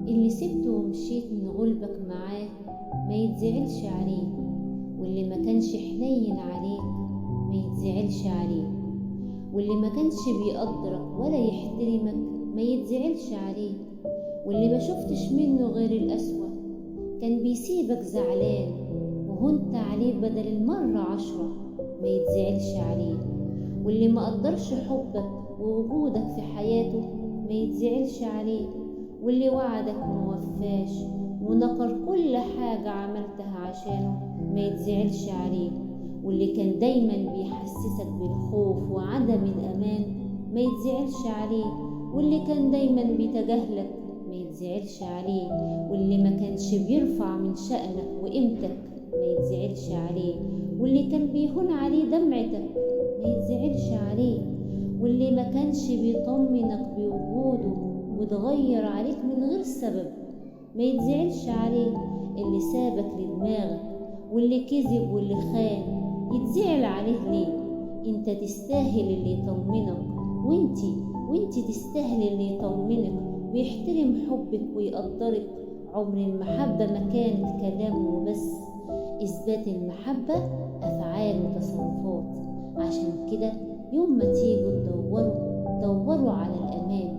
اللي سبته ومشيت من غلبك معاه ما يتزعلش عليه، واللي ما كانش حنين عليك ما يتزعلش عليه، واللي ما كانش بيقدرك ولا يحترمك ما يتزعلش عليه، واللي ما شفتش منه غير الأسوأ كان بيسيبك زعلان وهنت عليه بدل المرة 10 ما يتزعلش عليه، واللي ما قدرش حبك ووجودك في حياته ما يتزعلش عليه، واللي وعدك وموفاش ونكر كل حاجة عملتها عشانه ما يتزعلش عليه، واللي كان دايما بيحسسك بالخوف وعدم الأمان ما يتزعلش عليه، واللي كان دايما بيتجاهلك ما يتزعلش عليه، واللي ما كانش بيرفع من شأنك وقيمتك ما يتزعلش عليه، واللي كان بيهون عليه دمعتك ما يتزعلش عليه، واللي ما كانش بيطمنك بوجوده وتغير عليك من غير سبب ما يتزعلش عليه، اللي سابك لدماغك واللي كذب واللي خان يتزعل عليه ليه؟ انت تستاهل اللي يطمنك، وانتي تستاهل اللي يطمنك ويحترم حبك ويقدرك. عمر المحبة ما كانت كلام وبس، إثبات المحبة أفعال وتصرفات. عشان كده يوم ما تيجوا تدوروا على الأمان